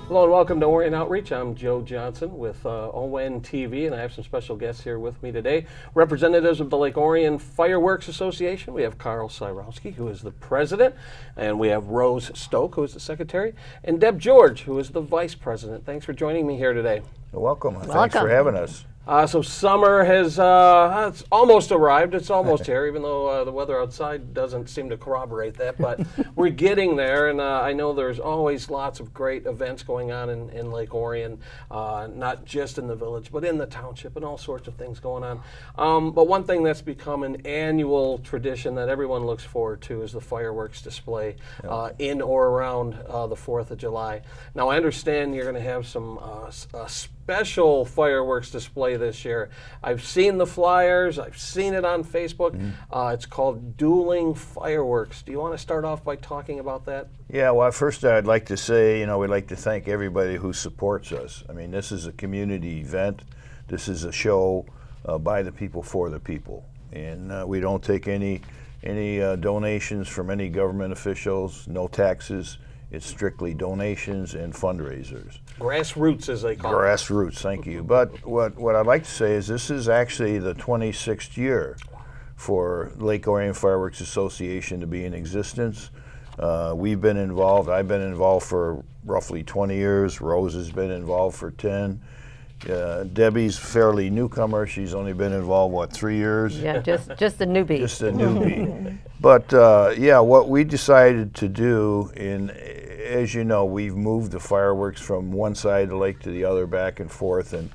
Hello and welcome to Orion Outreach. I'm Joe Johnson with ONTV, and I have some special guests here with me today. Representatives of the Lake Orion Fireworks Association. We have Carl Cyrowski, who is the president, and we have Rose Stoke, who is the secretary, and Deb George, who is the vice president. Thanks for joining me here today. You're welcome. Thanks for having us. So summer has it's almost arrived. It's almost here, even though the weather outside doesn't seem to corroborate that. But we're getting there, and I know there's always lots of great events going on in Lake Orion, not just in the village, but in the township, and all sorts of things going on. But one thing that's become an annual tradition that everyone looks forward to is the fireworks display in or around the 4th of July. Now, I understand you're going to have some special fireworks display this year. I've seen the flyers, I've seen it on Facebook. It's called Dueling Fireworks. Do you want to start off by talking about that? Yeah, well, first I'd like to say, we'd like to thank everybody who supports us. I mean, this is a community event. This is a show by the people for the people. And we don't take any donations from any government officials, no taxes. It's strictly donations and fundraisers. Grassroots, as they call it. Grassroots, thank you. But what I'd like to say is this is actually the 26th year for Lake Orion Fireworks Association to be in existence. We've been involved. I've been involved for roughly 20 years. Rose has been involved for 10. Debbie's fairly newcomer. She's only been involved, 3 years? Yeah, just a newbie. Just a newbie. But yeah, what we decided to do, as you know, we've moved the fireworks from one side of the lake to the other, back and forth, and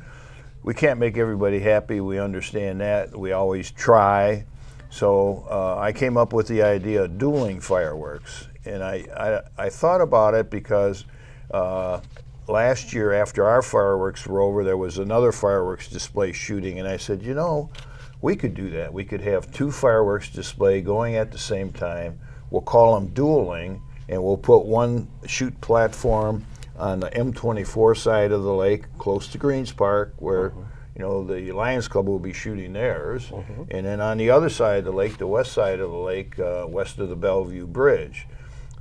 we can't make everybody happy. We understand that. We always try. So I came up with the idea of dueling fireworks, and I thought about it because last year, after our fireworks were over, there was another fireworks display shooting, and I said, we could do that. We could have two fireworks display going at the same time. We'll call them dueling, and we'll put one shoot platform on the M24 side of the lake, close to Greens Park, where the Lions Club will be shooting theirs, and then on the other side of the lake, the west side of the lake, west of the Bellevue Bridge.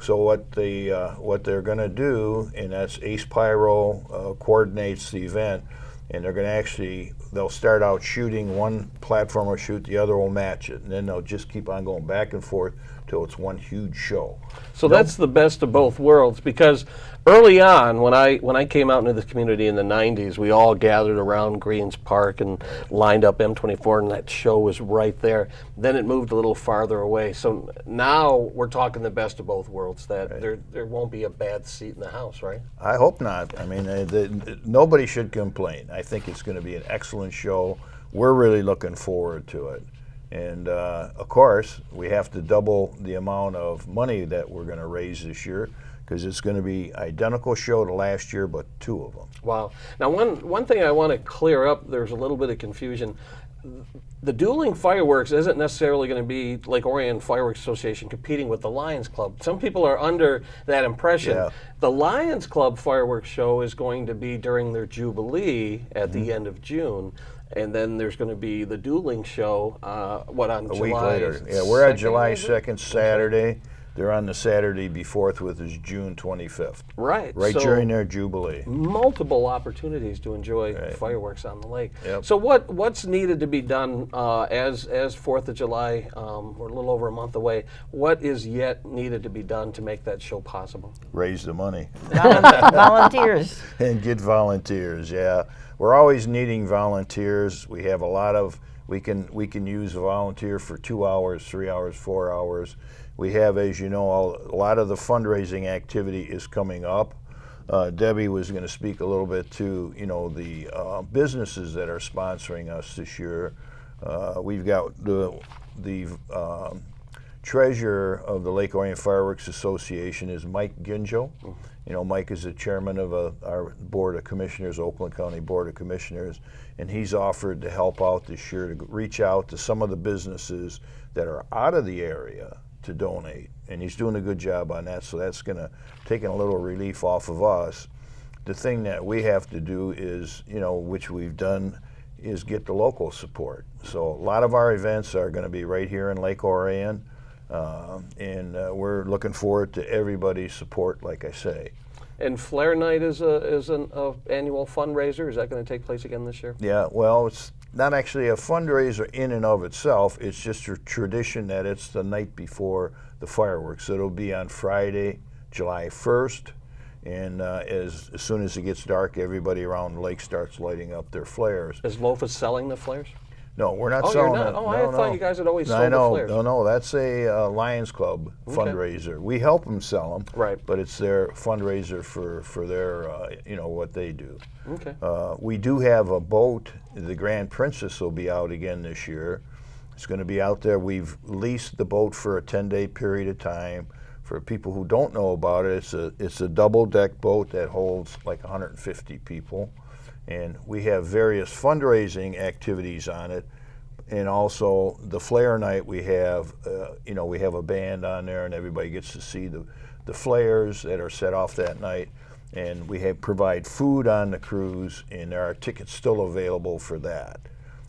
So what they're going to do, and that's Ace Pyro coordinates the event, and they're going to they'll start out shooting, one platform will shoot, the other will match it, and then they'll just keep on going back and forth till it's one huge show. So that's the best of both worlds, because early on, when I came out into this community in the 90s, we all gathered around Greens Park and lined up M24, and that show was right there. Then it moved a little farther away. So now we're talking the best of both worlds, that there won't be a bad seat in the house, right? I hope not. I mean, nobody should complain. I think it's going to be an excellent show. We're really looking forward to it. And of course, we have to double the amount of money that we're going to raise this year, because it's going to be identical show to last year, but two of them. Wow. Now, one thing I want to clear up, there's a little bit of confusion. The dueling fireworks isn't necessarily going to be Lake Orion Fireworks Association competing with the Lions Club. Some people are under that impression. Yeah. The Lions Club fireworks show is going to be during their Jubilee at the end of June. And then there's going to be the dueling show, on A July week later. Yeah, we're at 2nd, July is it? 2nd, Saturday. They're on the Saturday before it, which is June 25th. Right. Right So during their Jubilee. multiple opportunities to enjoy fireworks on the lake. Yep. So what's needed to be done as 4th of July, we're a little over a month away, what is yet needed to be done to make that show possible? Raise the money. Volunteers. And get volunteers, yeah. We're always needing volunteers. We have a lot of, we can use a volunteer for 2 hours, 3 hours, 4 hours. We have, as you know, a lot of the fundraising activity is coming up. Debbie was going to speak a little bit to, the businesses that are sponsoring us this year. We've got the treasurer of the Lake Orion Fireworks Association is Mike Ginjo. Mike is the chairman of our Board of Commissioners, Oakland County Board of Commissioners, and he's offered to help out this year to reach out to some of the businesses that are out of the area to donate. And he's doing a good job on that, so that's going to take a little relief off of us. The thing that we have to do is, which we've done, is get the local support. So a lot of our events are going to be right here in Lake Orion. And we're looking forward to everybody's support, like I say. And Flare Night is an annual fundraiser. Is that going to take place again this year? Yeah, well, it's not actually a fundraiser in and of itself. It's just a tradition that it's the night before the fireworks. So it'll be on Friday, July 1st. And as soon as it gets dark, everybody around the lake starts lighting up their flares. Is Lofa selling the flares? No, we're not Oh, selling you're not? it. Oh, no, I thought you guys had always I sold know. the flares. No, that's a Lions Club fundraiser. We help them sell them, Right. but it's their fundraiser for their, what they do. Okay. We do have a boat. The Grand Princess will be out again this year. It's going to be out there. We've leased the boat for a 10-day period of time. For people who don't know about it, it's a double-deck boat that holds like 150 people. And we have various fundraising activities on it, and also the Flare Night. We have, we have a band on there, and everybody gets to see the flares that are set off that night. And we provide food on the cruise, and there are tickets still available for that.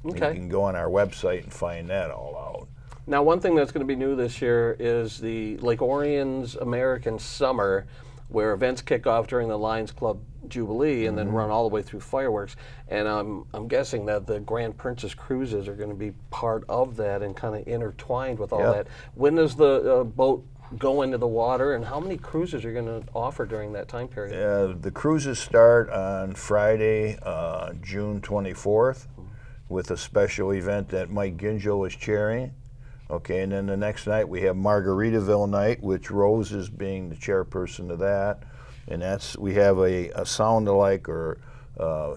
Okay. You can go on our website and find that all out. Now, one thing that's going to be new this year is the Lake Orion's American Summer, where events kick off during the Lions Club Jubilee and then run all the way through fireworks. And I'm guessing that the Grand Princess cruises are going to be part of that and kind of intertwined with all Yep. that. When does the boat go into the water, and how many cruises are you going to offer during that time period? The cruises start on Friday, June 24th, with a special event that Mike Ginjo is chairing. Okay, and then the next night we have Margaritaville night, which Rose is being the chairperson of that. And we have a sound-alike or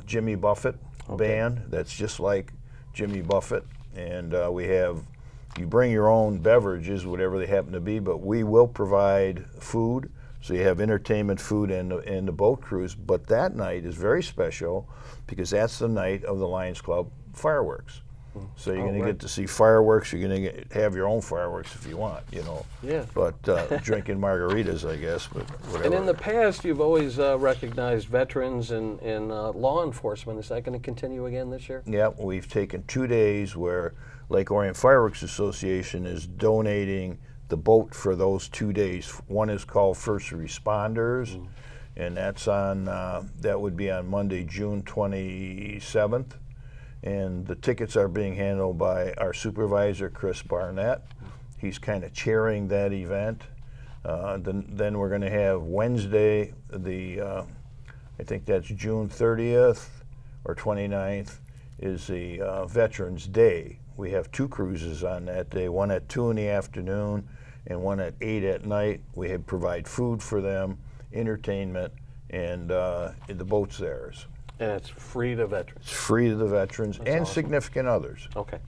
Jimmy Buffett band that's just like Jimmy Buffett. And you bring your own beverages, whatever they happen to be, but we will provide food. So you have entertainment, food, and the boat cruise. But that night is very special because that's the night of the Lions Club fireworks. So you're going to get to see fireworks. You're going to have your own fireworks if you want, Yeah. But drinking margaritas, I guess, but whatever. And in the past, you've always recognized veterans and law enforcement. Is that going to continue again this year? Yeah, we've taken 2 days where Lake Orion Fireworks Association is donating the boat for those 2 days. One is called First Responders, and that's that would be on Monday, June 27th. And the tickets are being handled by our supervisor, Chris Barnett. He's kind of chairing that event. Then we're going to have Wednesday, I think that's June 30th or 29th, is the Veterans Day. We have 2 cruises on that day, one at 2 in the afternoon and one at 8 at night. We provide food for them, entertainment, and the boat's theirs. And it's free to veterans. It's free to the veterans and awesome. significant others. Okay.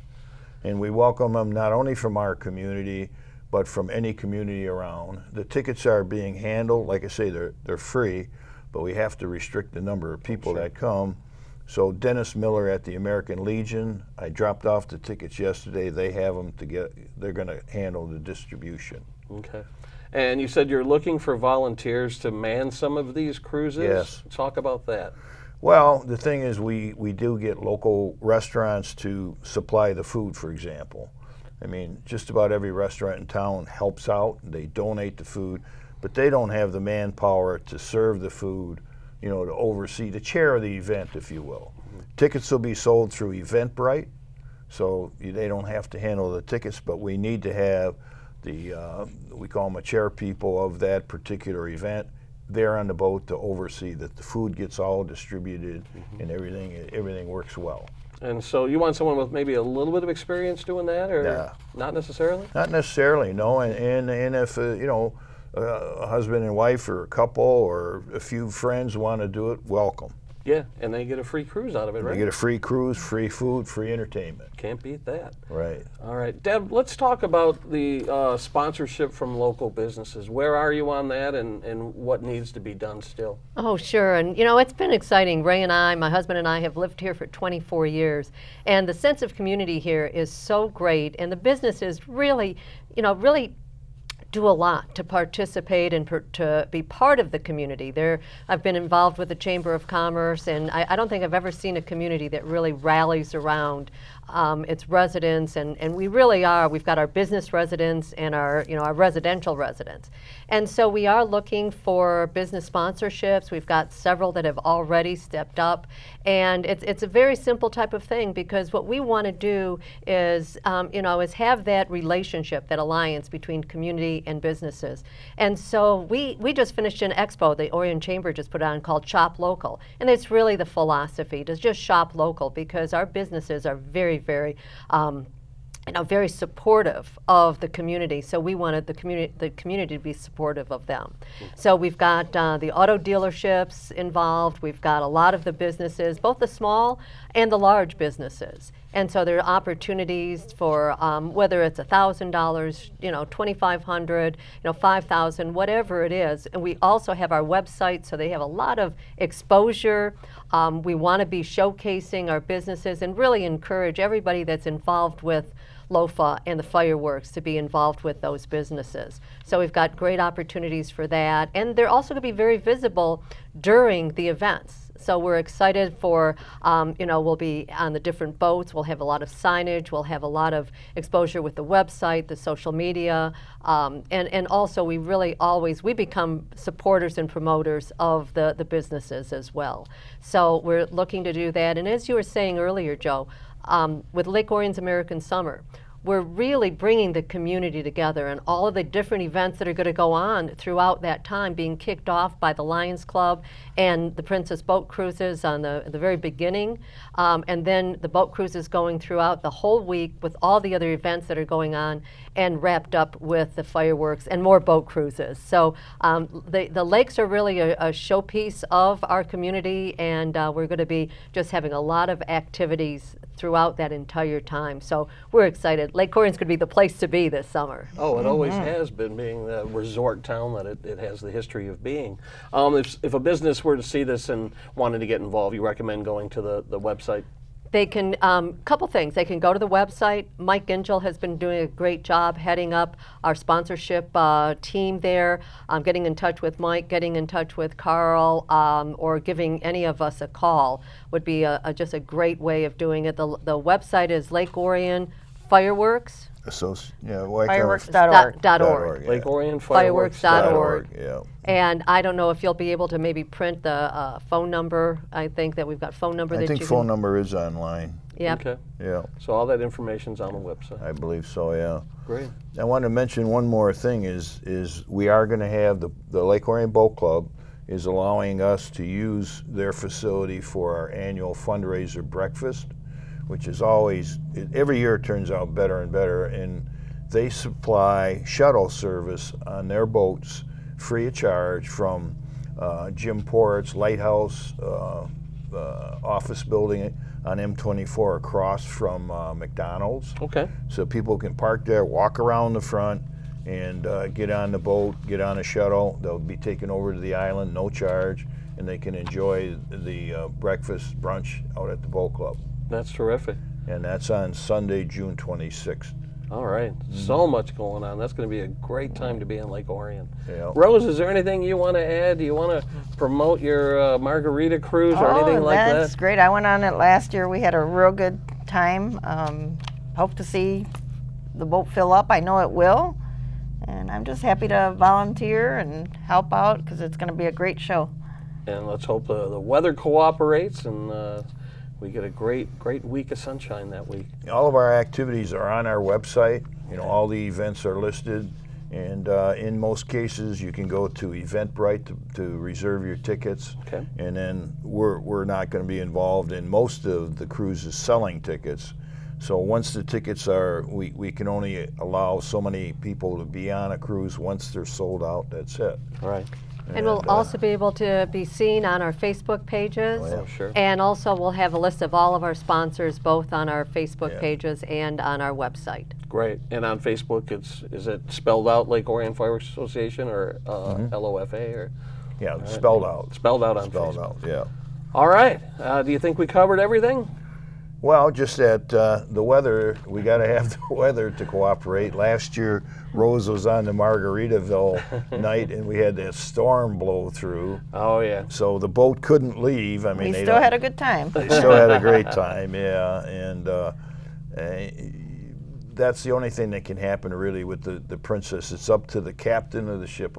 And we welcome them not only from our community, but from any community around. The tickets are being handled, like I say, they're free, but we have to restrict the number of people that come. So Dennis Miller at the American Legion, I dropped off the tickets yesterday. They have them they're going to handle the distribution. Okay. And you said you're looking for volunteers to man some of these cruises? Yes. Talk about that. Well, the thing is we do get local restaurants to supply the food, for example. I mean, just about every restaurant in town helps out. They donate the food, but they don't have the manpower to serve the food, to oversee, to chair the event, if you will. Tickets will be sold through Eventbrite, so they don't have to handle the tickets, but we need to have we call them a chair people of that particular event there on the boat to oversee that the food gets all distributed and everything works well. And so you want someone with maybe a little bit of experience doing that, or Yeah. not necessarily? Not necessarily, no. And if a husband and wife or a couple or a few friends want to do it, welcome. Yeah, and they get a free cruise out of it, right? You get a free cruise, free food, free entertainment. Can't beat that. Right. All right, Deb, let's talk about the sponsorship from local businesses. Where are you on that, and what needs to be done still? Oh, sure. And, it's been exciting. Ray and I, my husband and I, have lived here for 24 years. And the sense of community here is so great. And the businesses really, really do a lot to participate and to be part of the community. I've been involved with the Chamber of Commerce, and I don't think I've ever seen a community that really rallies around its residents, and we really are. We've got our business residents and our our residential residents, and so we are looking for business sponsorships. We've got several that have already stepped up, and it's a very simple type of thing, because what we want to do is is have that relationship, that alliance between community and businesses. And so we just finished an expo, the Orion Chamber just put on, called Shop Local, and it's really the philosophy to just shop local, because our businesses are very, very very supportive of the community. So we wanted the community to be supportive of them. So we've got the auto dealerships involved. We've got a lot of the businesses, both the small and the large businesses. And so there are opportunities for whether it's $1,000, $2,500, $5,000, whatever it is. And we also have our website, so they have a lot of exposure. We want to be showcasing our businesses and really encourage everybody that's involved with LOFA and the fireworks to be involved with those businesses. So we've got great opportunities for that. And they're also going to be very visible during the events. So we're excited for, we'll be on the different boats. We'll have a lot of signage. We'll have a lot of exposure with the website, the social media. And also we become supporters and promoters of the businesses as well. So we're looking to do that. And as you were saying earlier, Joe, with Lake Orion's American Summer, we're really bringing the community together, and all of the different events that are going to go on throughout that time, being kicked off by the Lions Club and the Princess Boat Cruises on the very beginning, and then the boat cruises going throughout the whole week with all the other events that are going on, and wrapped up with the fireworks and more boat cruises. So the lakes are really a showpiece of our community, and we're going to be just having a lot of activities throughout that entire time. So we're excited. Lake Orion's going to be the place to be this summer. Oh, it always has been, being the resort town that it has the history of being. If a business were to see this and wanted to get involved, you recommend going to the website? They can, couple things. They can go to the website. Mike Gingell has been doing a great job heading up our sponsorship team there. Getting in touch with Mike, getting in touch with Carl, or giving any of us a call would be just a great way of doing it. The website is Lake Orion Fireworks. Fireworks.org. Yeah. Lake Orion Fireworks.org. Yeah. And I don't know if you'll be able to maybe print the phone number. I think that we've got phone number I think phone number is online. Yep. Okay. Yeah. So all that information's on the website. I believe so, yeah. Great. I want to mention one more thing is we are going to have the Lake Orion Boat Club is allowing us to use their facility for our annual fundraiser breakfast, which is always, every year it turns out better and better, and they supply shuttle service on their boats free of charge from Jim Port's Lighthouse office building on M24 across from McDonald's. Okay. So people can park there, walk around the front, and get on the boat, get on a shuttle. They'll be taken over to the island, no charge, and they can enjoy the breakfast brunch out at the boat club. That's terrific. And that's on Sunday, June 26th. All right. So much going on. That's going to be a great time to be in Lake Orion. Yeah. Rose, is there anything you want to add? Do you want to promote your margarita cruise or anything like that? That's great. I went on it last year. We had a real good time. Hope to see the boat fill up. I know it will. And I'm just happy to volunteer and help out, because it's going to be a great show. And let's hope the weather cooperates and we get a great week of sunshine that week. All of our activities are on our website. You know, all the events are listed, and in most cases you can go to Eventbrite to reserve your tickets. Okay. And then we're not going to be involved in most of the cruises selling tickets. So once the tickets are, we can only allow so many people to be on a cruise. Once they're sold out, that's it. All right. And we'll also be able to be seen on our Facebook pages. Oh, yeah. Oh, sure. And also we'll have a list of all of our sponsors, both on our Facebook Yeah. pages and on our website. Great. And on Facebook, is it spelled out Lake Orion Fireworks Association or LOFA or? Yeah, spelled out. Spelled out on Spelled Facebook. out, yeah. All right. Do you think we covered everything? Well, just that the weather, we got to have the weather to cooperate. Last year, Rose was on the Margaritaville night, and we had that storm blow through. Oh, yeah. So the boat couldn't leave. I mean, We they still had a good time. They still had a great time, yeah. And that's the only thing that can happen really with the Princess. It's up to the captain of the ship.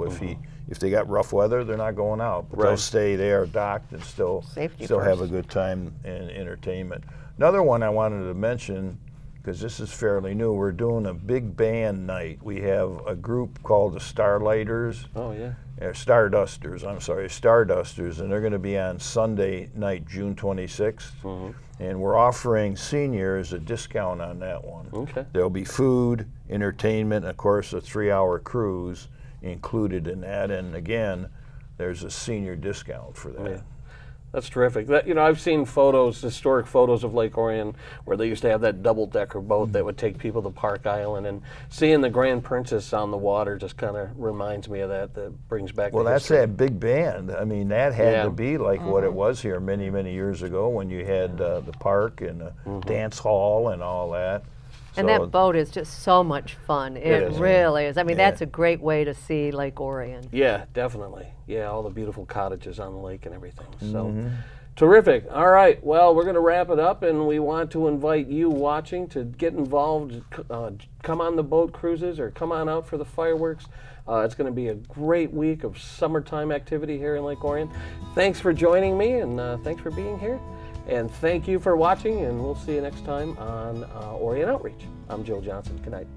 If they got rough weather, they're not going out, but they'll stay there docked and still have a good time and entertainment. Another one I wanted to mention, because this is fairly new, we're doing a big band night. We have a group called the Starlighters. Oh, yeah. Stardusters, I'm sorry, Stardusters, and they're going to be on Sunday night, June 26th. And we're offering seniors a discount on that one. Okay. There'll be food, entertainment, and of course a 3-hour cruise included in that. And again, there's a senior discount for that. Yeah. That's terrific. I've seen photos, historic photos of Lake Orion, where they used to have that double-decker boat that would take people to Park Island, and seeing the Grand Princess on the water just kind of reminds me of that. That brings back. Well, the that's history. that big band. I mean, that had to be like what it was here many, many years ago when you had the park and the dance hall and all that. And that boat is just so much fun. It really is. I mean, that's a great way to see Lake Orion. Yeah, definitely. Yeah, all the beautiful cottages on the lake and everything. So, terrific. All right, well, we're going to wrap it up, and we want to invite you watching to get involved. Come on the boat cruises or come on out for the fireworks. It's going to be a great week of summertime activity here in Lake Orion. Thanks for joining me, and thanks for being here. And thank you for watching, and we'll see you next time on Orion Outreach. I'm Joe Johnson. Good night.